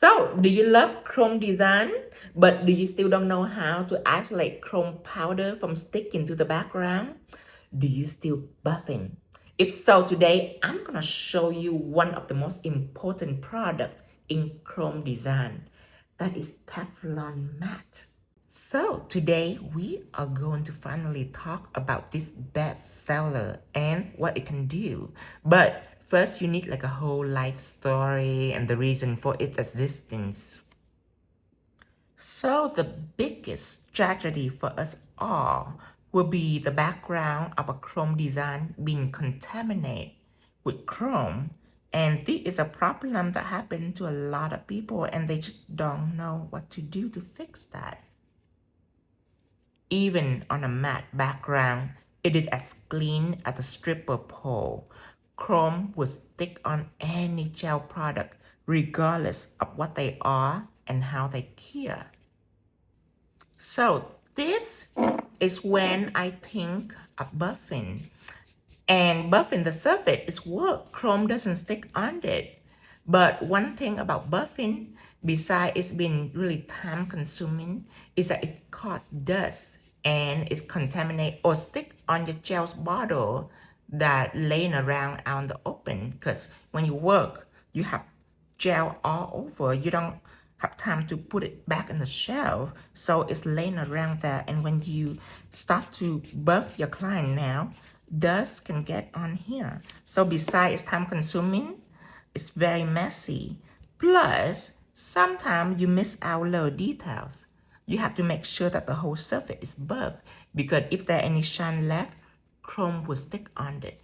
So, do you love chrome design, but do you still don't know how to isolate chrome powder from sticking to the background? Do you still buffing? If so, today I'm gonna show you one of the most important products in chrome design. That is Teflon Matte. So today we are going to finally talk about this bestseller and what it can do. But first you need like a whole life story and the reason for its existence. So the biggest tragedy for us all will be the background of a chrome design being contaminated with chrome. And this is a problem that happens to a lot of people and they just don't know what to do to fix that. Even on a matte background, it is as clean as a stripper pole. Chrome will stick on any gel product regardless of what they are and how they cure. So this is when I think of buffing. And buffing the surface is work. Chrome doesn't stick on it. But one thing about buffing, besides it's being really time consuming, is that it causes dust and it contaminate or stick on your gel's bottle that laying around out in the open. Because when you work, you have gel all over. You don't have time to put it back in the shelf. So it's laying around there. And when you start to buff your client now, dust can get on here. So besides it's time consuming, it's very messy. Plus, sometimes you miss out little details. You have to make sure that the whole surface is buffed because if there any shine left, chrome will stick on it.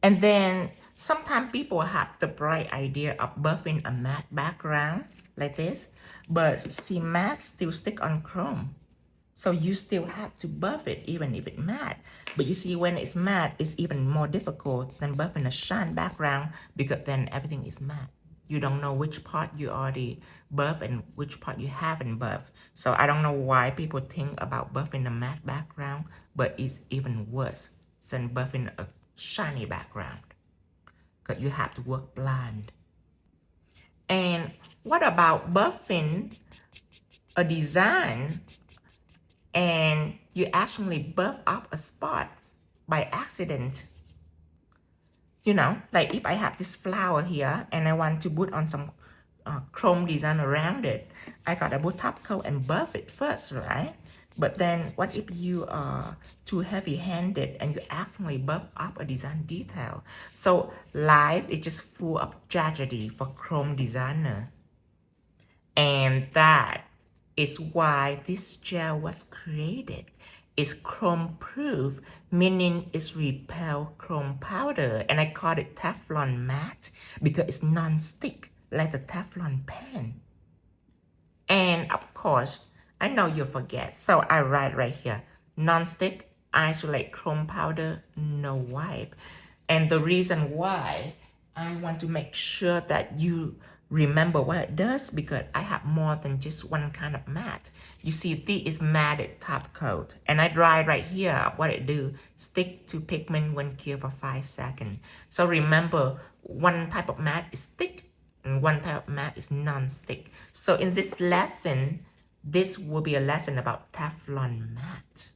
And then sometimes people have the bright idea of buffing a matte background like this, but see matte still stick on chrome. So you still have to buff it even if it's matte. But you see when it's matte, it's even more difficult than buffing a shine background because then everything is matte. You don't know which part you already buff and which part you haven't buffed. So I don't know why people think about buffing a matte background, but it's even worse than buffing a shiny background because you have to work blind. And what about buffing a design and you actually buff up a spot by accident? You know, like if I have this flower here and I want to put on some chrome design around it, I gotta put top coat and buff it first, right? But then what if you are too heavy-handed and you accidentally buff up a design detail? So life is just full of tragedy for chrome designer. And that is why this gel was created. It's chrome proof, meaning it's repel chrome powder. And I call it Teflon Matte because it's non-stick like the Teflon pen. And of course, I know you forget, so I write right here, non-stick, isolate chrome powder, no wipe. And the reason why I want to make sure that you remember what it does because I have more than just one kind of matte. You see, this is matted top coat. And I write right here what it do. Stick to pigment when cure for 5 seconds. So remember, one type of matte is stick and one type of matte is non-stick. So in this lesson, this will be a lesson about Teflon Matte.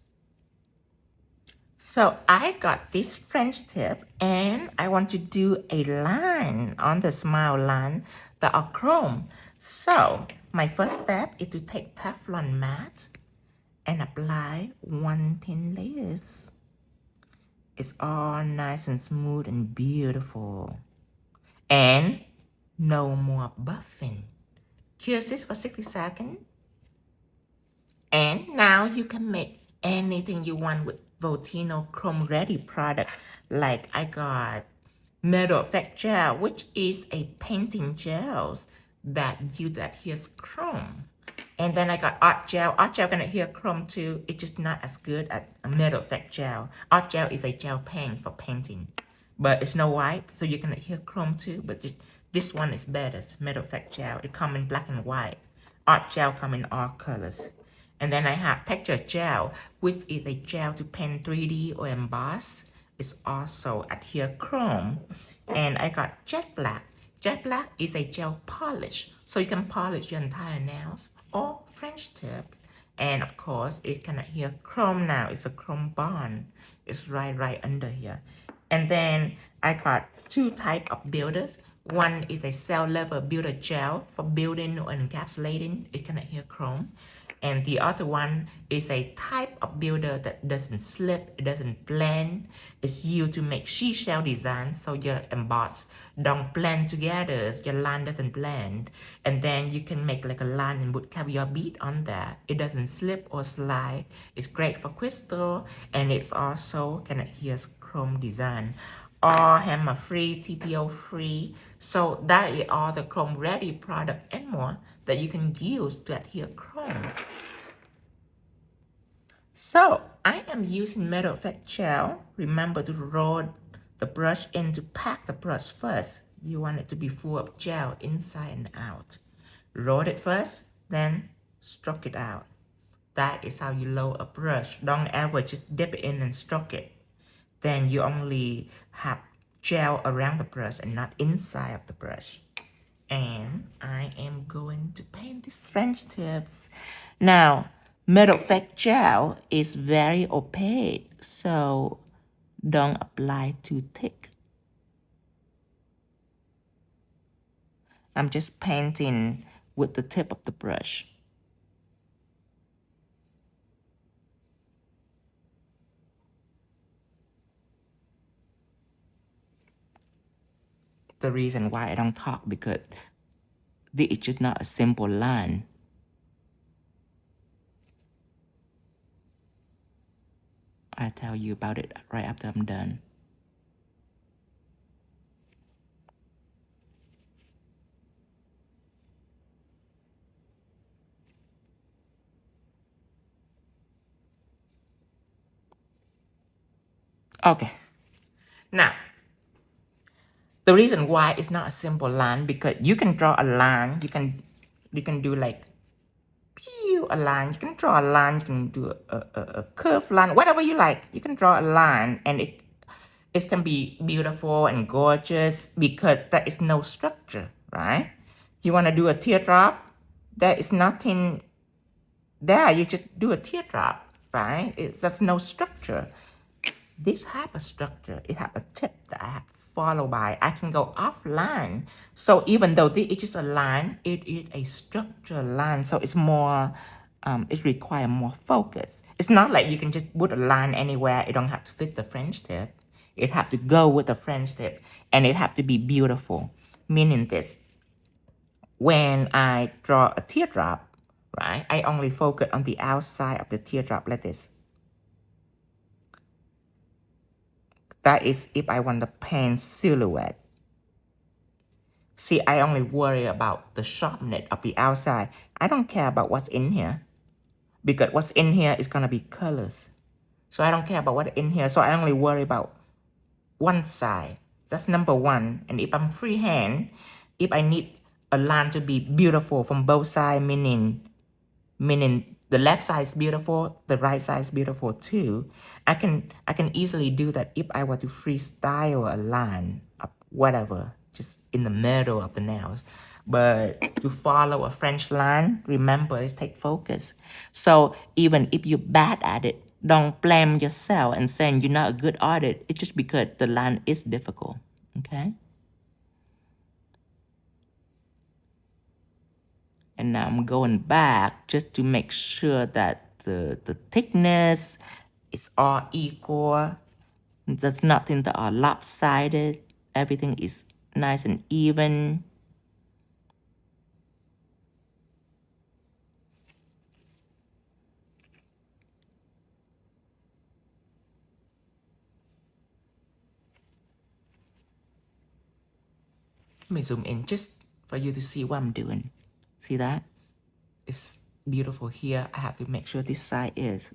So I got this French tip and I want to do a line on the smile line that are chrome. So my first step is to take Teflon Matte and apply one thin layers. It's all nice and smooth and beautiful. And no more buffing. Cure this for 60 seconds. And now you can make anything you want with Vo.Tino Chrome Ready product. Like I got Metal Effect Gel, which is a painting gel that adheres chrome. And then I got Art Gel. Art Gel can adhere chrome too. It's just not as good as a Metal Effect Gel. Art Gel is a gel paint for painting. But it's no wipe, so you can adhere chrome too. But this one is better, Metal Effect Gel. It comes in black and white. Art Gel comes in all colors. And then I have Texture Gel, which is a gel to paint 3D or emboss. It's also adhere chrome. And I got Jet Black. Jet black is a gel polish, so you can polish your entire nails or French tips. And of course, it can adhere chrome now. It's a chrome bond. It's right under here. And then I got two type of builders. One is a cell level builder gel for building or encapsulating. It can adhere chrome. And the other one is a type of builder that doesn't slip, it doesn't blend. It's used to make seashell design so your emboss don't blend together, your line doesn't blend. And then you can make like a line and put caviar bead on that. It doesn't slip or slide. It's great for crystal, and it's also can adhere chrome design. All hammer free, TPO free. So that is all the chrome ready product and more that you can use to adhere chrome. So I am using metal effect gel. Remember to roll the brush in to pack the brush first. You want it to be full of gel inside and out. Roll it first, then stroke it out. That is how you load a brush. Don't ever just dip it in and stroke it. Then you only have gel around the brush and not inside of the brush. And I am going to paint these French tips. Now, metal effect gel is very opaque, so don't apply too thick. I'm just painting with the tip of the brush. The reason why I don't talk because this is just not a simple line. I'll tell you about it right after I'm done. Okay. Now, the reason why it's not a simple line because you can draw a line, you can do like a line, you can draw a line, you can do a curved line, whatever you like. You can draw a line and it can be beautiful and gorgeous because there is no structure, right? You want to do a teardrop, there is nothing there, you just do a teardrop, right? It's just no structure. This have a structure, it have a tip that I have to follow by. I can go offline. So even though this is just a line, it is a structured line. So it's more, it requires more focus. It's not like you can just put a line anywhere. It don't have to fit the French tip. It have to go with the French tip and it have to be beautiful. Meaning this, when I draw a teardrop, right, I only focus on the outside of the teardrop like this. That is if I want to paint silhouette. See, I only worry about the sharpness of the outside. I don't care about what's in here because what's in here is going to be colors. So I don't care about what's in here. So I only worry about one side. That's number one. And if I'm freehand, if I need a line to be beautiful from both sides, meaning the left side is beautiful, the right side is beautiful too. I can easily do that if I were to freestyle a line of whatever, just in the middle of the nails. But to follow a French line, remember, it takes focus. So even if you're bad at it, don't blame yourself and saying you're not a good artist. It's just because the line is difficult, okay? And now I'm going back just to make sure that the thickness is all equal. There's nothing that are lopsided. Everything is nice and even. Let me zoom in just for you to see what I'm doing. See that? It's beautiful here. I have to make sure this side is.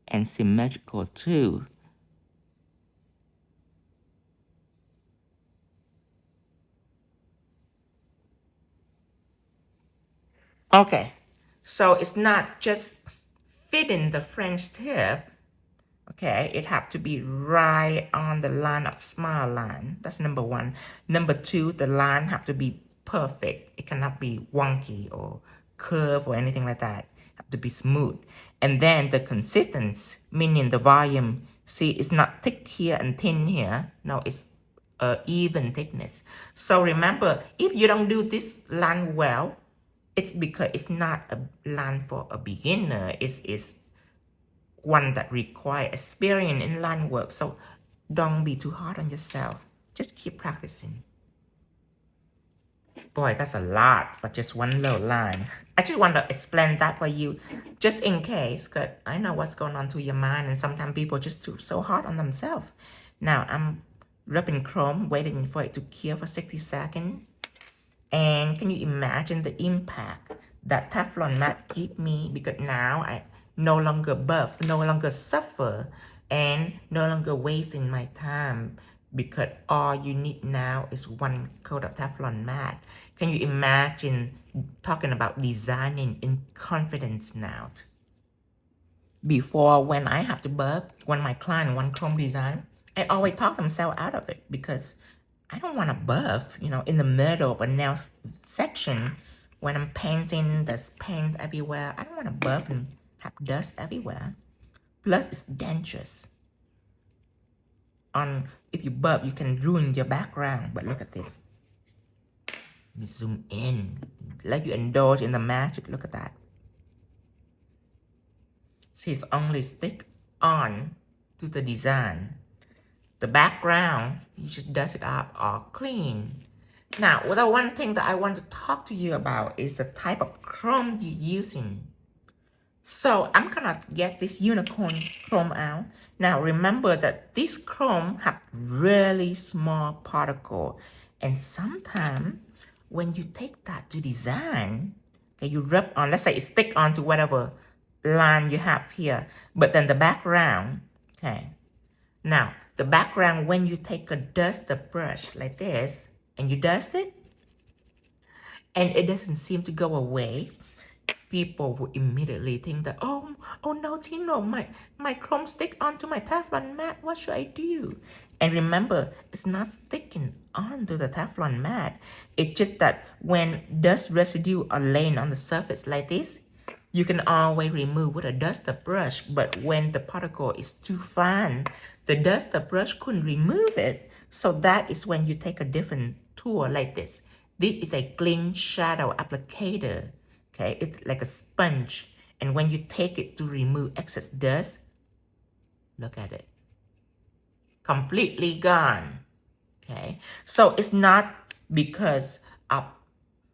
And symmetrical too. Okay, so it's not just fitting the French tip. Okay, it have to be right on the line of smile line. That's number one. Number two, the line have to be perfect. It cannot be wonky or curve or anything like that. Have to be smooth. And then the consistency, meaning the volume. See, it's not thick here and thin here. No, it's even thickness. So remember, if you don't do this line well, it's because it's not a line for a beginner. It's one that require experience in line work. So don't be too hard on yourself. Just keep practicing. Boy, that's a lot for just one little line. I just want to explain that for you, just in case, because I know what's going on through your mind, and sometimes people just too so hard on themselves. Now I'm rubbing chrome, waiting for it to cure for 60 seconds. And can you imagine the impact that Teflon Matte give me? Because now I no longer buff, no longer suffer, and no longer wasting my time, because all you need now is one coat of Teflon Matte. Can you imagine talking about designing in confidence now? Before, when I have to buff, when my client want chrome design, I always talk themselves out of it because I don't want to buff, in the middle of a nail section when I'm painting, there's paint everywhere. I don't want to buff and have dust everywhere. Plus, it's dangerous. If you buff, you can ruin your background. But look at this. Let me zoom in. Let you indulge in the magic. Look at that. See, it's only stick on to the design. The background, you just dust it up or clean. Now, the one thing that I want to talk to you about is the type of chrome you're using. So I'm gonna get this unicorn chrome out. Now remember that this chrome have really small particle, and sometimes when you take that to design, okay, you rub on, let's say it stick onto whatever line you have here, but then the background, okay. Now the background, when you take a duster brush like this and you dust it, and it doesn't seem to go away, people will immediately think that, oh no, Tino, my chrome stick onto my Teflon mat. What should I do? And remember, it's not sticking onto the Teflon mat. It's just that when dust residue are laying on the surface like this, you can always remove with a duster brush. But when the particle is too fine, the duster brush couldn't remove it. So that is when you take a different tool like this. This is a clean shadow applicator. Okay, it's like a sponge. And when you take it to remove excess dust, look at it. Completely gone. Okay, so it's not because of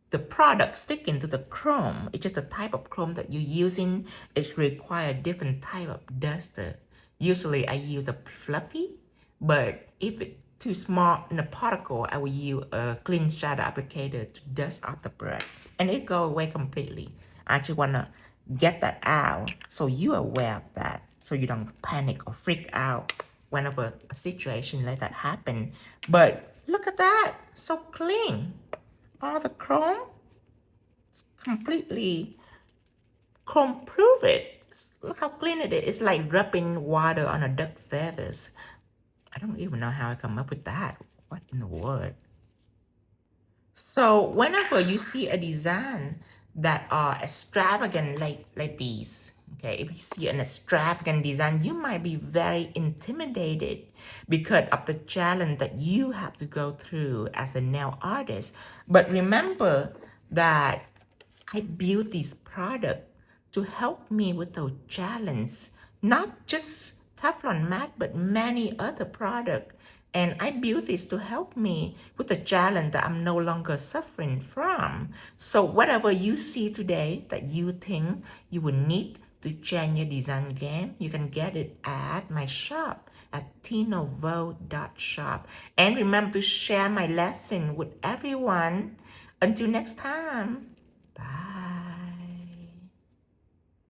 the product sticking to the chrome. It's just the type of chrome that you're using. It requires different type of duster. Usually I use a fluffy, but if it's too small in a particle, I will use a clean shadow applicator to dust off the brush, and it go away completely. I just wanna get that out so you're aware of that, so you don't panic or freak out whenever a situation like that happen. But look at that, so clean. All the chrome is completely chrome proof it. Look how clean it is. It's like dropping water on a duck feathers. I don't even know how I come up with that. What in the world? So whenever you see a design that are extravagant like these, okay, if you see an extravagant design, you might be very intimidated because of the challenge that you have to go through as a nail artist. But remember that I built this product to help me with those challenges, not just Teflon Matte, but many other products. And I built this to help me with the challenge that I'm no longer suffering from. So whatever you see today that you think you will need to change your design game, you can get it at my shop at tinovo.shop. And remember to share my lesson with everyone. Until next time, bye.